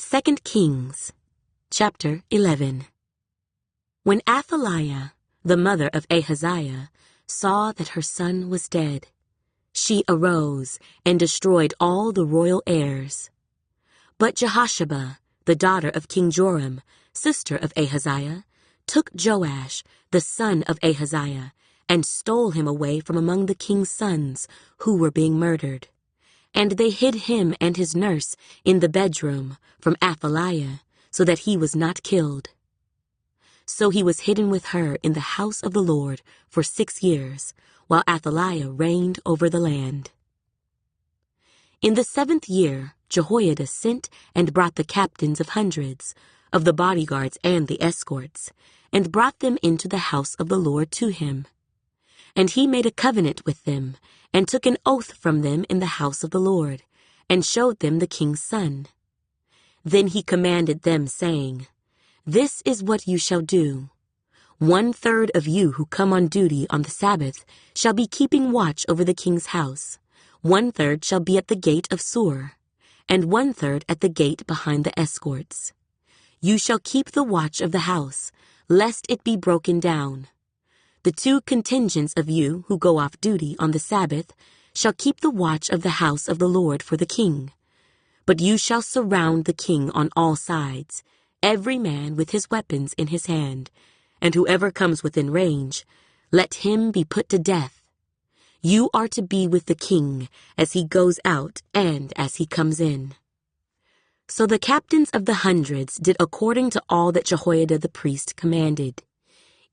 2 Kings, chapter 11. When Athaliah, the mother of Ahaziah, saw that her son was dead, she arose and destroyed all the royal heirs. But Jehosheba, the daughter of King Joram, sister of Ahaziah, took Joash, the son of Ahaziah, and stole him away from among the king's sons who were being murdered. And they hid him and his nurse in the bedroom from Athaliah, so that he was not killed. So he was hidden with her in the house of the Lord for 6 years, while Athaliah reigned over the land. In the 7th year, Jehoiada sent and brought the captains of hundreds, of the bodyguards and the escorts, and brought them into the house of the Lord to him. And he made a covenant with them, and took an oath from them in the house of the Lord, and showed them the king's son. Then he commanded them, saying, "This is what you shall do. 1/3 of you who come on duty on the Sabbath shall be keeping watch over the king's house. 1/3 shall be at the gate of Sur, and 1/3 at the gate behind the escorts. You shall keep the watch of the house, lest it be broken down. The 2 contingents of you who go off duty on the Sabbath shall keep the watch of the house of the Lord for the king. But you shall surround the king on all sides, every man with his weapons in his hand, and whoever comes within range, let him be put to death. You are to be with the king as he goes out and as he comes in." So the captains of the hundreds did according to all that Jehoiada the priest commanded.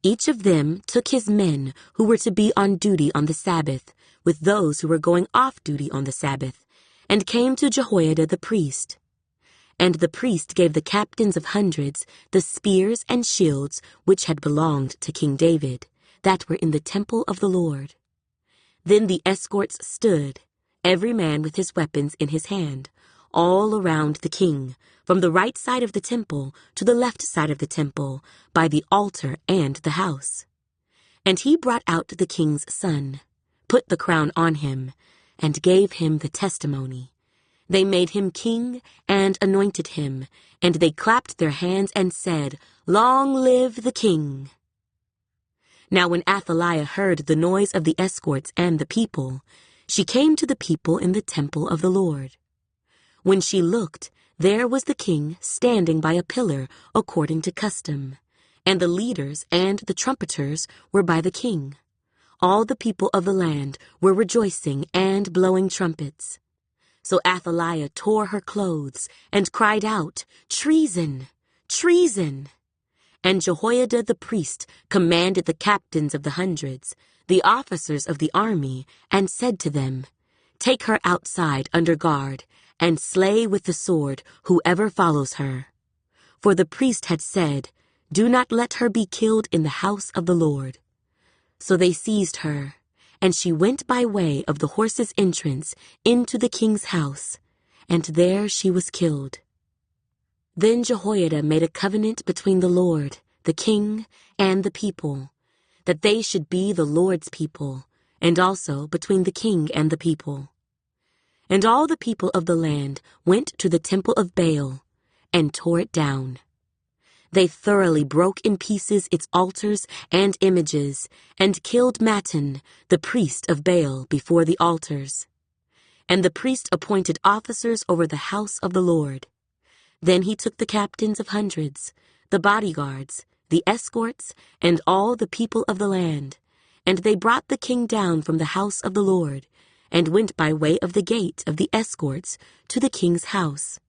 Each of them took his men who were to be on duty on the Sabbath, with those who were going off duty on the Sabbath, and came to Jehoiada the priest. And the priest gave the captains of hundreds the spears and shields which had belonged to King David, that were in the temple of the Lord. Then the escorts stood, every man with his weapons in his hand, all around the king, from the right side of the temple to the left side of the temple, by the altar and the house. And he brought out the king's son, put the crown on him, and gave him the testimony. They made him king and anointed him, and they clapped their hands and said, "Long live the king!" Now when Athaliah heard the noise of the escorts and the people, she came to the people in the temple of the Lord. When she looked, there was the king standing by a pillar according to custom, and the leaders and the trumpeters were by the king. All the people of the land were rejoicing and blowing trumpets. So Athaliah tore her clothes and cried out, "Treason! Treason!" And Jehoiada the priest commanded the captains of the hundreds, the officers of the army, and said to them, "Take her outside under guard, and slay with the sword whoever follows her." For the priest had said, "Do not let her be killed in the house of the Lord." So they seized her, and she went by way of the horses' entrance into the king's house, and there she was killed. Then Jehoiada made a covenant between the Lord, the king, and the people, that they should be the Lord's people, and also between the king and the people. And all the people of the land went to the temple of Baal and tore it down. They thoroughly broke in pieces its altars and images, and killed Mattan, the priest of Baal, before the altars. And the priest appointed officers over the house of the Lord. Then he took the captains of hundreds, the bodyguards, the escorts, and all the people of the land, and they brought the king down from the house of the Lord, and went by way of the gate of the escorts to the king's house.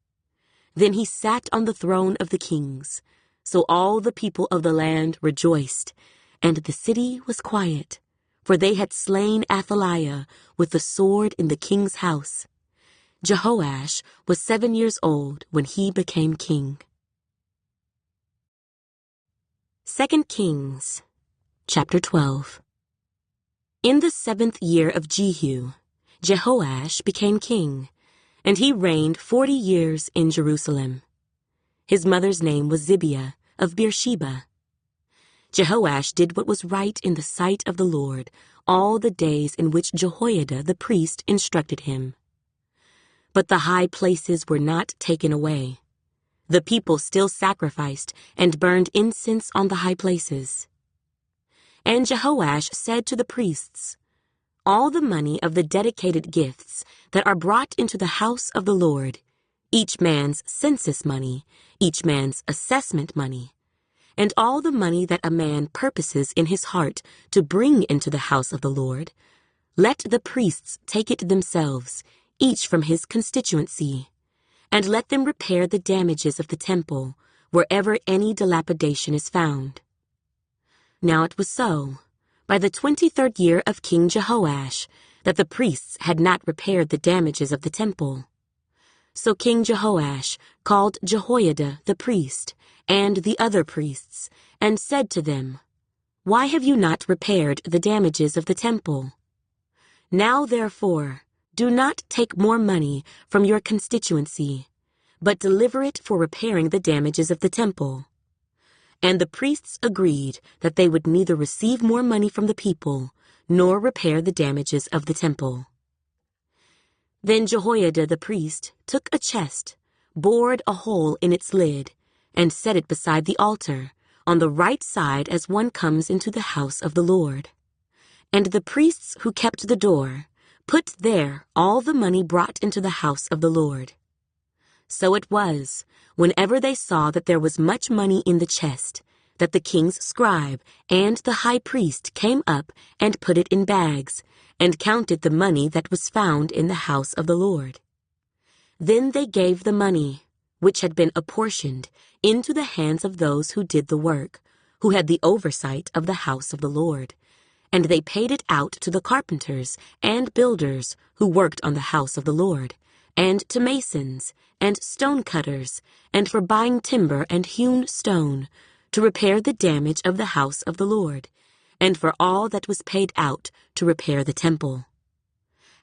Then he sat on the throne of the kings. So all the people of the land rejoiced, and the city was quiet, for they had slain Athaliah with the sword in the king's house. Jehoash was 7 years old when he became king. 2 Kings, chapter 12. In the 7th year of Jehu, Jehoash became king, and he reigned 40 years in Jerusalem. His mother's name was Zibiah of Beersheba. Jehoash did what was right in the sight of the Lord all the days in which Jehoiada the priest instructed him. But the high places were not taken away. The people still sacrificed and burned incense on the high places. And Jehoash said to the priests, "All the money of the dedicated gifts that are brought into the house of the Lord, each man's census money, each man's assessment money, and all the money that a man purposes in his heart to bring into the house of the Lord, let the priests take it themselves, each from his constituency, and let them repair the damages of the temple wherever any dilapidation is found." Now it was so, by the 23rd year of King Jehoash, that the priests had not repaired the damages of the temple. So King Jehoash called Jehoiada the priest and the other priests, and said to them, "Why have you not repaired the damages of the temple? Now therefore, do not take more money from your constituency, but deliver it for repairing the damages of the temple." And the priests agreed that they would neither receive more money from the people, nor repair the damages of the temple. Then Jehoiada the priest took a chest, bored a hole in its lid, and set it beside the altar, on the right side as one comes into the house of the Lord. And the priests who kept the door put there all the money brought into the house of the Lord. So it was, whenever they saw that there was much money in the chest, that the king's scribe and the high priest came up and put it in bags, and counted the money that was found in the house of the Lord. Then they gave the money, which had been apportioned, into the hands of those who did the work, who had the oversight of the house of the Lord, and they paid it out to the carpenters and builders who worked on the house of the Lord, and to masons, and stone cutters, and for buying timber and hewn stone, to repair the damage of the house of the Lord, and for all that was paid out to repair the temple.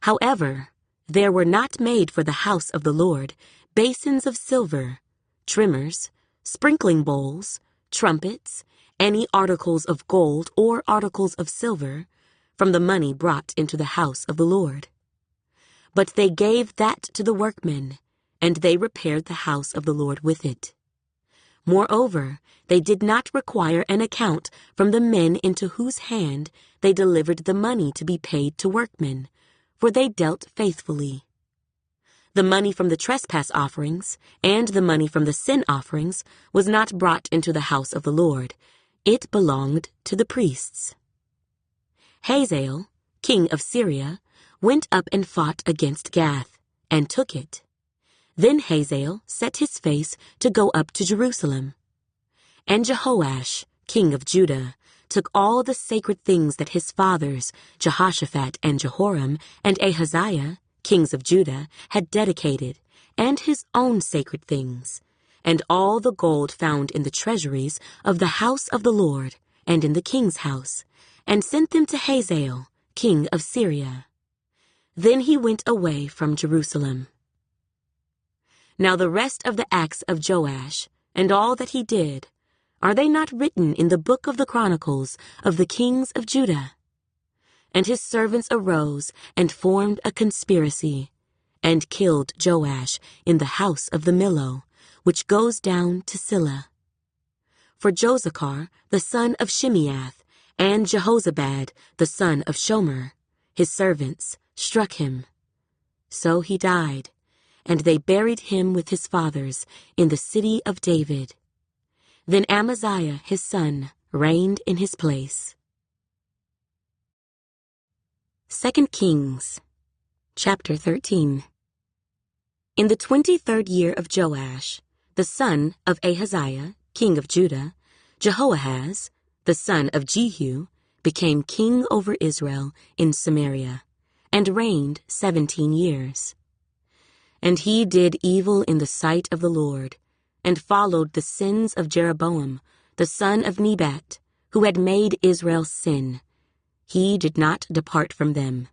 However, there were not made for the house of the Lord basins of silver, trimmers, sprinkling bowls, trumpets, any articles of gold or articles of silver, from the money brought into the house of the Lord. But they gave that to the workmen, and they repaired the house of the Lord with it. Moreover, they did not require an account from the men into whose hand they delivered the money to be paid to workmen, for they dealt faithfully. The money from the trespass offerings and the money from the sin offerings was not brought into the house of the Lord. It belonged to the priests. Hazael, king of Syria, went up and fought against Gath, and took it. Then Hazael set his face to go up to Jerusalem. And Jehoash, king of Judah, took all the sacred things that his fathers, Jehoshaphat and Jehoram and Ahaziah, kings of Judah, had dedicated, and his own sacred things, and all the gold found in the treasuries of the house of the Lord and in the king's house, and sent them to Hazael, king of Syria. Then he went away from Jerusalem. Now the rest of the acts of Joash, and all that he did, are they not written in the book of the Chronicles of the kings of Judah? And his servants arose and formed a conspiracy, and killed Joash in the house of the Millo, which goes down to Silla. For Josachar, the son of Shimeath, and Jehozabad, the son of Shomer, his servants, struck him. So he died, and they buried him with his fathers in the city of David. Then Amaziah his son reigned in his place. 2 Kings, chapter 13. In the 23rd year of Joash, the son of Ahaziah, king of Judah, Jehoahaz, the son of Jehu, became king over Israel in Samaria, and reigned 17 years. And he did evil in the sight of the Lord, and followed the sins of Jeroboam, the son of Nebat, who had made Israel sin. He did not depart from them.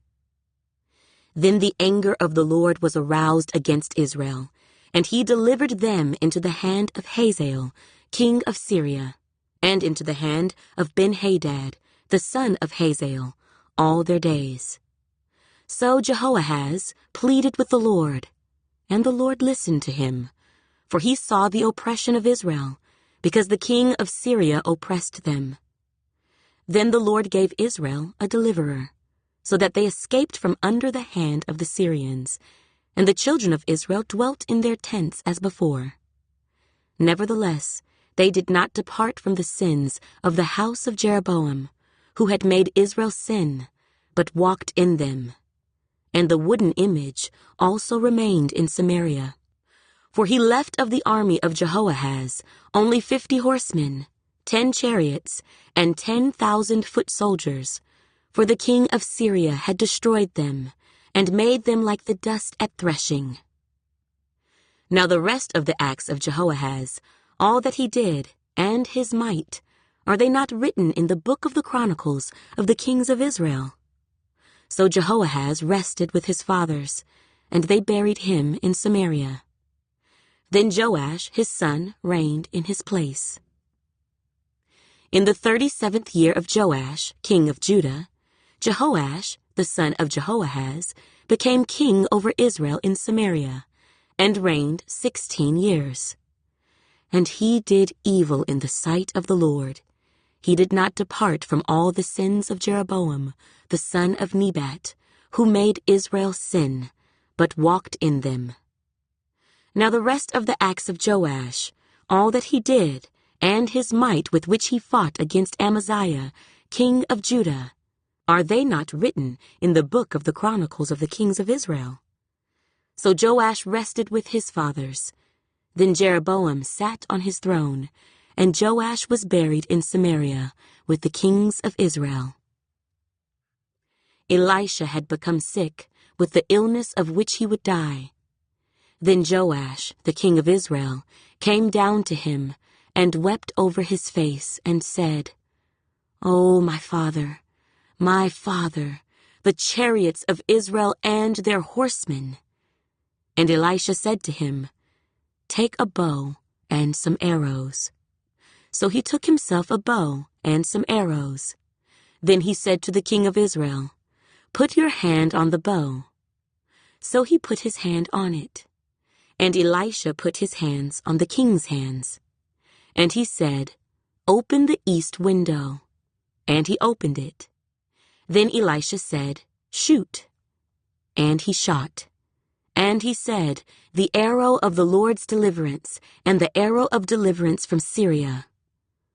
Then the anger of the Lord was aroused against Israel, and he delivered them into the hand of Hazael, king of Syria, and into the hand of Ben-Hadad, the son of Hazael, all their days. So Jehoahaz pleaded with the Lord, and the Lord listened to him, for he saw the oppression of Israel, because the king of Syria oppressed them. Then the Lord gave Israel a deliverer, so that they escaped from under the hand of the Syrians, and the children of Israel dwelt in their tents as before. Nevertheless, they did not depart from the sins of the house of Jeroboam, who had made Israel sin, but walked in them. And the wooden image also remained in Samaria. For he left of the army of Jehoahaz only 50 horsemen, 10 chariots, and 10,000 foot soldiers, for the king of Syria had destroyed them, and made them like the dust at threshing. Now the rest of the acts of Jehoahaz, all that he did, and his might, are they not written in the book of the Chronicles of the kings of Israel? So Jehoahaz rested with his fathers, and they buried him in Samaria. Then Joash his son reigned in his place. In the 37th year of Joash, king of Judah, Jehoash, the son of Jehoahaz, became king over Israel in Samaria, and reigned 16 years. And he did evil in the sight of the Lord. He did not depart from all the sins of Jeroboam, the son of Nebat, who made Israel sin, but walked in them. Now the rest of the acts of Joash, all that he did, and his might with which he fought against Amaziah, king of Judah, are they not written in the book of the Chronicles of the kings of Israel? So Joash rested with his fathers. Then Jeroboam sat on his throne, and Joash was buried in Samaria with the kings of Israel. Elisha had become sick with the illness of which he would die. Then Joash, the king of Israel, came down to him and wept over his face and said, "O my father, the chariots of Israel and their horsemen." And Elisha said to him, "Take a bow and some arrows." So he took himself a bow and some arrows. Then he said to the king of Israel, "Put your hand on the bow." So he put his hand on it. And Elisha put his hands on the king's hands. And he said, "Open the east window." And he opened it. Then Elisha said, "Shoot." And he shot. And he said, "The arrow of the Lord's deliverance, and the arrow of deliverance from Syria.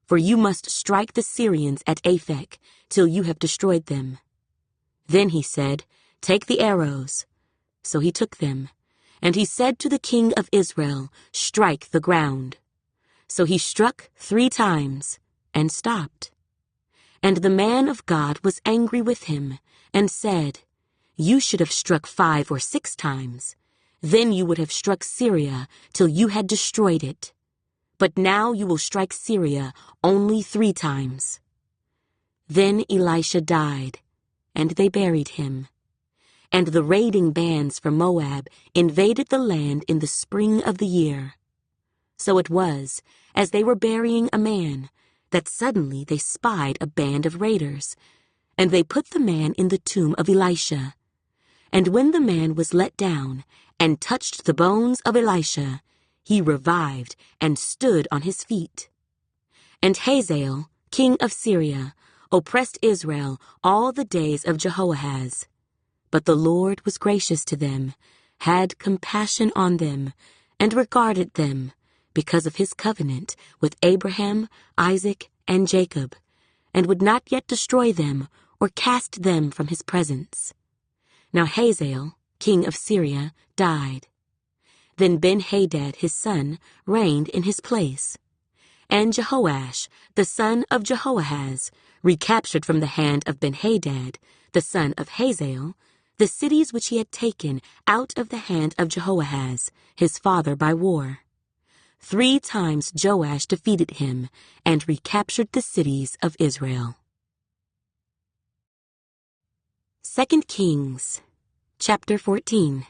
For you must strike the Syrians at Aphek, till you have destroyed them." Then he said, "Take the arrows." So he took them. And he said to the king of Israel, "Strike the ground." So he struck 3 times, and stopped. And the man of God was angry with him, and said, "You should have struck 5 or 6 times. Then you would have struck Syria till you had destroyed it. But now you will strike Syria only 3 times. Then Elisha died, and they buried him. And the raiding bands from Moab invaded the land in the spring of the year. So it was, as they were burying a man, that suddenly they spied a band of raiders, and they put the man in the tomb of Elisha. And when the man was let down and touched the bones of Elisha, he revived and stood on his feet. And Hazael, king of Syria, oppressed Israel all the days of Jehoahaz. But the Lord was gracious to them, had compassion on them, and regarded them, because of his covenant with Abraham, Isaac, and Jacob, and would not yet destroy them or cast them from his presence. Now Hazael, king of Syria, died. Then Ben-Hadad his son reigned in his place. And Jehoash, the son of Jehoahaz, recaptured from the hand of Ben-Hadad, the son of Hazael, the cities which he had taken out of the hand of Jehoahaz, his father by war. 3 times Joash defeated him and recaptured the cities of Israel. 2 Kings, chapter 14.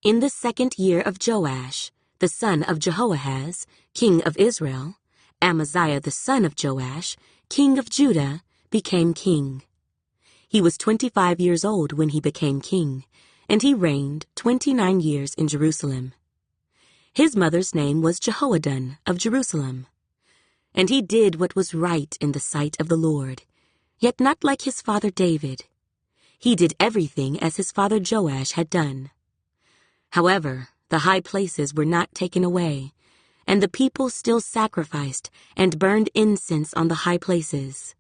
In the 2nd year of Joash, the son of Jehoahaz, king of Israel, Amaziah the son of Joash, king of Judah, became king. He was 25 years old when he became king, and he reigned 29 years in Jerusalem. His mother's name was Jehoaddan of Jerusalem. And he did what was right in the sight of the Lord, yet not like his father David. He did everything as his father Joash had done. However, the high places were not taken away, and the people still sacrificed and burned incense on the high places.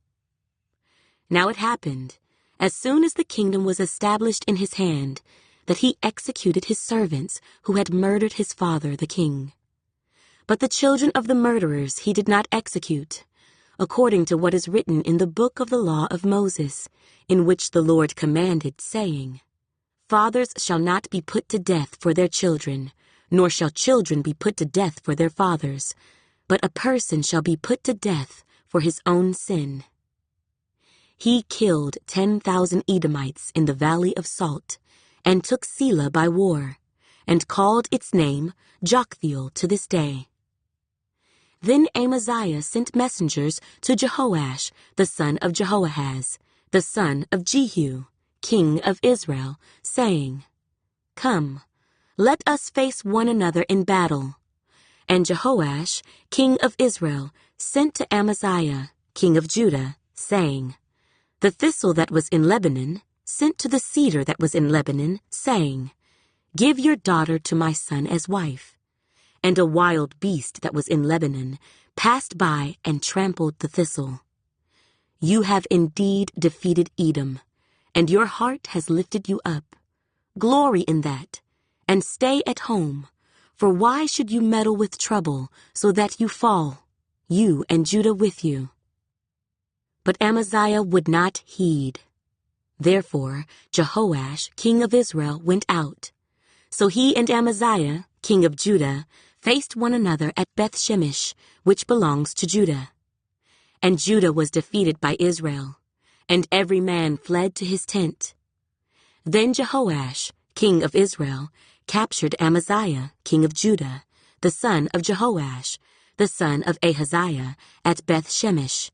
Now it happened, as soon as the kingdom was established in his hand, that he executed his servants who had murdered his father the king. But the children of the murderers he did not execute, according to what is written in the book of the law of Moses, in which the Lord commanded, saying, Fathers shall not be put to death for their children, nor shall children be put to death for their fathers, but a person shall be put to death for his own sin. He killed 10,000 Edomites in the valley of Salt, and took Selah by war, and called its name Joktheel to this day. Then Amaziah sent messengers to Jehoash, the son of Jehoahaz, the son of Jehu, king of Israel, saying, Come, let us face one another in battle. And Jehoash, king of Israel, sent to Amaziah, king of Judah, saying, The thistle that was in Lebanon sent to the cedar that was in Lebanon, saying, Give your daughter to my son as wife. And a wild beast that was in Lebanon passed by and trampled the thistle. You have indeed defeated Edom, and your heart has lifted you up. Glory in that, and stay at home, for why should you meddle with trouble so that you fall, you and Judah with you? But Amaziah would not heed. Therefore Jehoash, king of Israel, went out. So he and Amaziah, king of Judah, faced one another at Beth-Shemesh, which belongs to Judah. And Judah was defeated by Israel, and every man fled to his tent. Then Jehoash, king of Israel, captured Amaziah, king of Judah, the son of Jehoash, the son of Ahaziah, at Beth-Shemesh,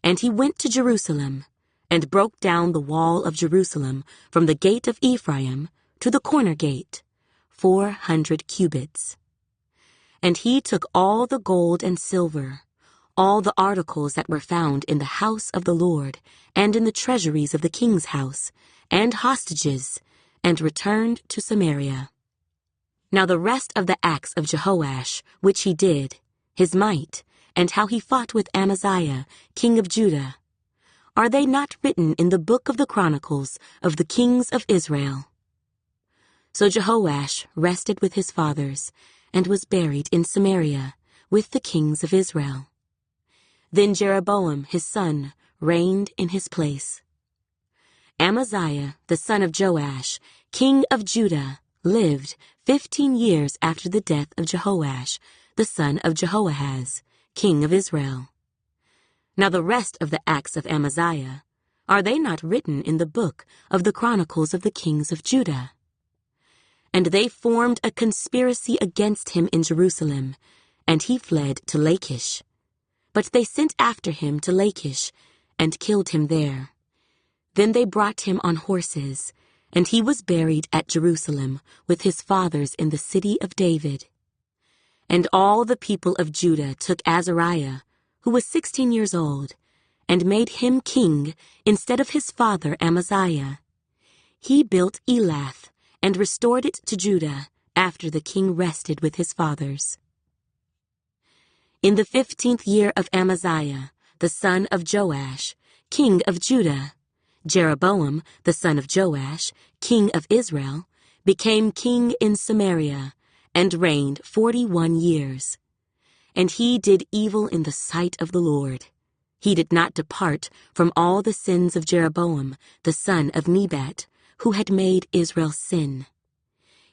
and he went to Jerusalem, and broke down the wall of Jerusalem from the gate of Ephraim to the corner gate, 400 cubits. And he took all the gold and silver, all the articles that were found in the house of the Lord, and in the treasuries of the king's house, and hostages, and returned to Samaria. Now the rest of the acts of Jehoash, which he did, his might, and how he fought with Amaziah, king of Judah, are they not written in the book of the Chronicles of the kings of Israel? So Jehoash rested with his fathers, and was buried in Samaria with the kings of Israel. Then Jeroboam his son reigned in his place. Amaziah, the son of Joash, king of Judah, lived 15 years after the death of Jehoash, the son of Jehoahaz, king of Israel. Now the rest of the acts of Amaziah, are they not written in the book of the Chronicles of the kings of Judah? And they formed a conspiracy against him in Jerusalem, and he fled to Lachish. But they sent after him to Lachish, and killed him there. Then they brought him on horses, and he was buried at Jerusalem with his fathers in the city of David. And all the people of Judah took Azariah, who was 16 years old, and made him king instead of his father Amaziah. He built Elath, and restored it to Judah after the king rested with his fathers. In the 15th year of Amaziah, the son of Joash, king of Judah, Jeroboam, the son of Joash, king of Israel, became king in Samaria, and reigned 41 years. And he did evil in the sight of the Lord. He did not depart from all the sins of Jeroboam, the son of Nebat, who had made Israel sin.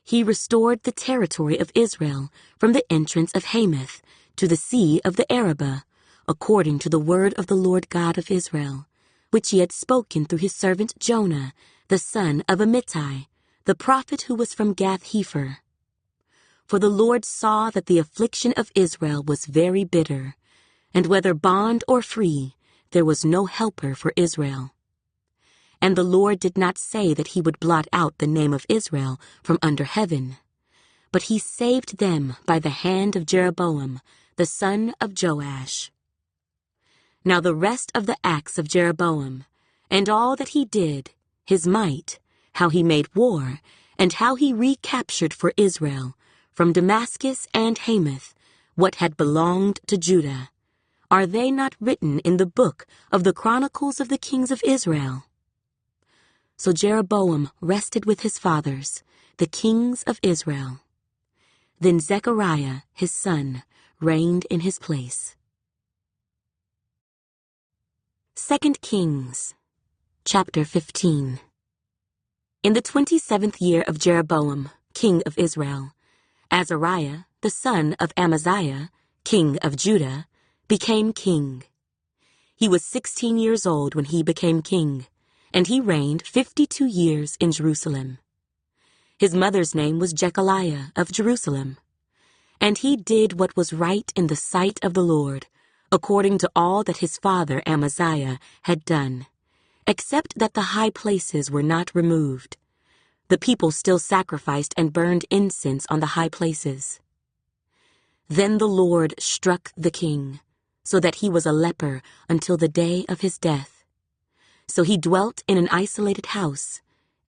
He restored the territory of Israel from the entrance of Hamath to the sea of the Arabah, according to the word of the Lord God of Israel, which he had spoken through his servant Jonah, the son of Amittai, the prophet who was from Gath-hepher. For the Lord saw that the affliction of Israel was very bitter, and whether bond or free, there was no helper for Israel. And the Lord did not say that he would blot out the name of Israel from under heaven, but he saved them by the hand of Jeroboam, the son of Joash. Now the rest of the acts of Jeroboam, and all that he did, his might, how he made war, and how he recaptured for Israel, from Damascus and Hamath, what had belonged to Judah, are they not written in the book of the Chronicles of the kings of Israel? So Jeroboam rested with his fathers, the kings of Israel. Then Zechariah, his son, reigned in his place. 2 Kings, chapter 15. In the 27th year of Jeroboam, king of Israel, Azariah, the son of Amaziah, king of Judah, became king. He was 16 years old when he became king, and he reigned 52 years in Jerusalem. His mother's name was Jechaliah of Jerusalem. And he did what was right in the sight of the Lord, according to all that his father Amaziah had done, except that the high places were not removed. The people still sacrificed and burned incense on the high places. Then the Lord struck the king, so that he was a leper until the day of his death. So he dwelt in an isolated house,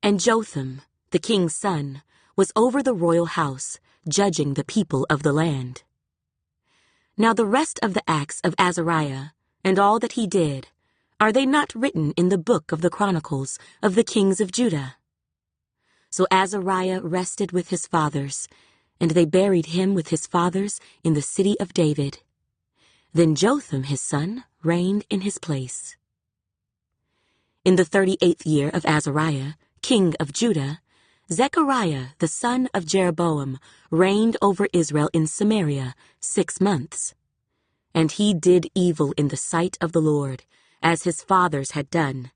and Jotham, the king's son, was over the royal house, judging the people of the land. Now the rest of the acts of Azariah, and all that he did, are they not written in the book of the Chronicles of the kings of Judah? So Azariah rested with his fathers, and they buried him with his fathers in the city of David. Then Jotham his son reigned in his place. In the 38th year of Azariah, king of Judah, Zechariah the son of Jeroboam reigned over Israel in Samaria 6 months. And he did evil in the sight of the Lord, as his fathers had done.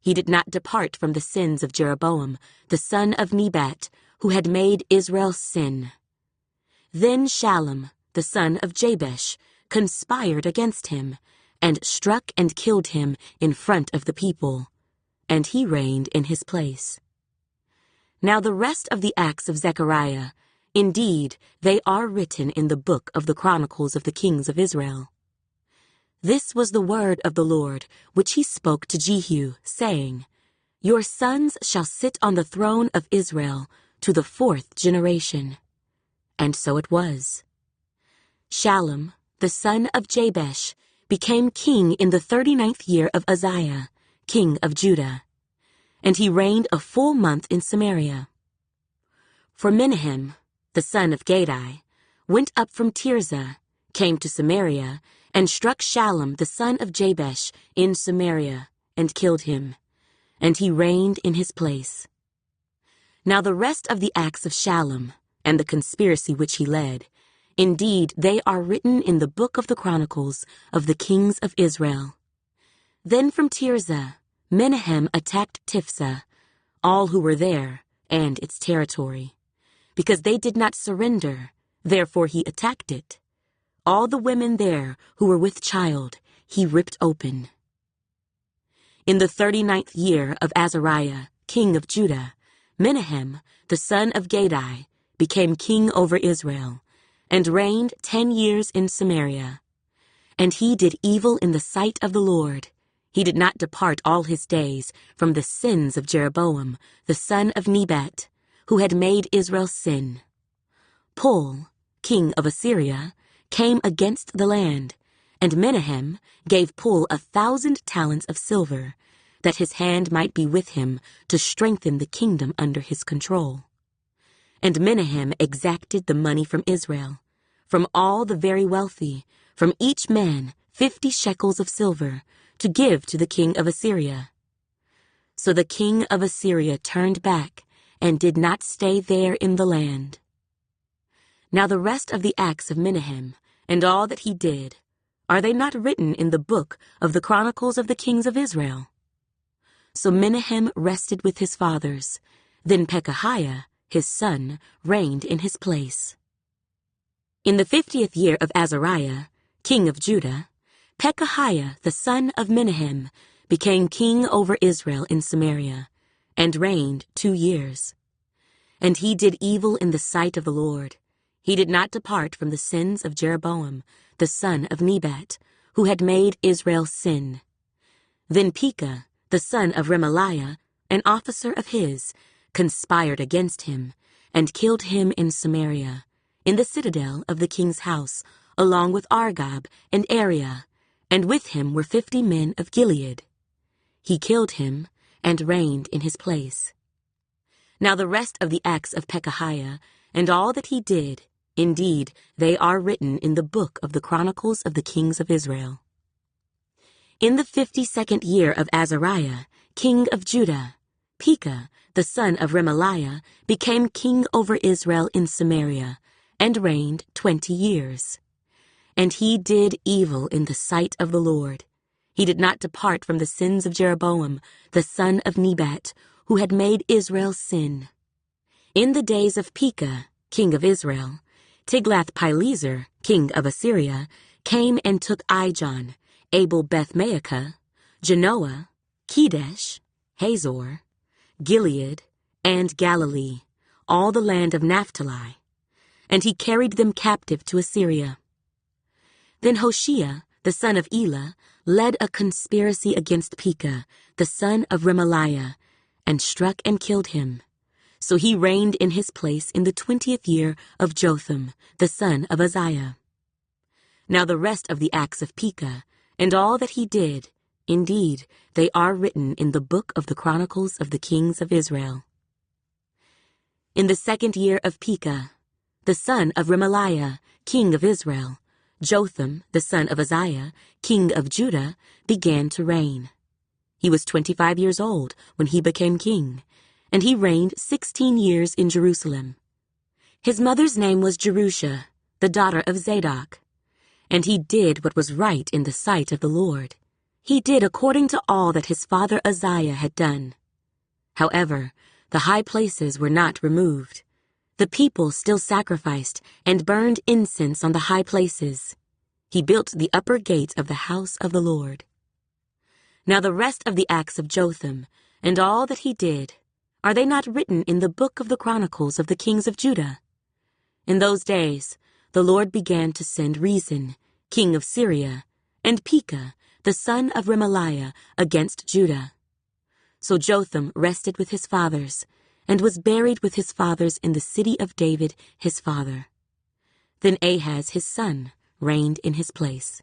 He did not depart from the sins of Jeroboam, the son of Nebat, who had made Israel sin. Then Shallum, the son of Jabesh, conspired against him, and struck and killed him in front of the people, and he reigned in his place. Now the rest of the acts of Zechariah, indeed, they are written in the book of the Chronicles of the kings of Israel. This was the word of the Lord, which he spoke to Jehu, saying, Your sons shall sit on the throne of Israel to the 4th generation. And so it was. Shallum, the son of Jabesh, became king in the 39th year of Uzziah, king of Judah, and he reigned a full month in Samaria. For Menahem, the son of Gadai, went up from Tirzah, came to Samaria, and struck Shallum the son of Jabesh in Samaria, and killed him, and he reigned in his place. Now the rest of the acts of Shallum, and the conspiracy which he led, indeed they are written in the book of the Chronicles of the kings of Israel. Then from Tirzah, Menahem attacked Tiphsah, all who were there, and its territory. Because they did not surrender, therefore he attacked it. All the women there who were with child, he ripped open. In the 39th year of Azariah, king of Judah, Menahem, the son of Gadai, became king over Israel, and reigned 10 years in Samaria. And he did evil in the sight of the Lord. He did not depart all his days from the sins of Jeroboam, the son of Nebat, who had made Israel sin. Pul, king of Assyria, came against the land, and Menahem gave Pul 1,000 talents of silver, that his hand might be with him to strengthen the kingdom under his control. And Menahem exacted the money from Israel, from all the very wealthy, from each man 50 shekels of silver, to give to the king of Assyria. So the king of Assyria turned back, and did not stay there in the land. Now the rest of the acts of Menahem, and all that he did, are they not written in the book of the Chronicles of the kings of Israel? So Menahem rested with his fathers. Then Pekahiah, his son, reigned in his place. In the 50th year of Azariah, king of Judah, Pekahiah, the son of Menahem, became king over Israel in Samaria, and reigned 2 years. And he did evil in the sight of the Lord. He did not depart from the sins of Jeroboam, the son of Nebat, who had made Israel sin. Then Pekah, the son of Remaliah, an officer of his, conspired against him, and killed him in Samaria, in the citadel of the king's house, along with Argob and Ariah, and with him were 50 men of Gilead. He killed him, and reigned in his place. Now the rest of the acts of Pekahiah, and all that he did, indeed, they are written in the book of the Chronicles of the Kings of Israel. In the 52nd year of Azariah, king of Judah, Pekah, the son of Remaliah, became king over Israel in Samaria, and reigned 20 years. And he did evil in the sight of the Lord. He did not depart from the sins of Jeroboam, the son of Nebat, who had made Israel sin. In the days of Pekah, king of Israel, Tiglath-Pileser, king of Assyria, came and took Ijon, Abel-Beth-Maachah, Genoa, Kedesh, Hazor, Gilead, and Galilee, all the land of Naphtali, and he carried them captive to Assyria. Then Hoshea, the son of Elah, led a conspiracy against Pekah, the son of Remaliah, and struck and killed him. So he reigned in his place in the 20th year of Jotham, the son of Uzziah. Now the rest of the acts of Pekah, and all that he did, indeed, they are written in the book of the Chronicles of the Kings of Israel. In the 2nd year of Pekah, the son of Remaliah, king of Israel, Jotham, the son of Uzziah, king of Judah, began to reign. He was 25 years old when he became king, and he reigned 16 years in Jerusalem. His mother's name was Jerusha, the daughter of Zadok. And he did what was right in the sight of the Lord. He did according to all that his father Uzziah had done. However, the high places were not removed. The people still sacrificed and burned incense on the high places. He built the upper gate of the house of the Lord. Now the rest of the acts of Jotham, and all that he did, are they not written in the book of the Chronicles of the Kings of Judah? In those days, the Lord began to send Rezin, king of Syria, and Pekah, the son of Remaliah, against Judah. So Jotham rested with his fathers, and was buried with his fathers in the city of David his father. Then Ahaz his son reigned in his place.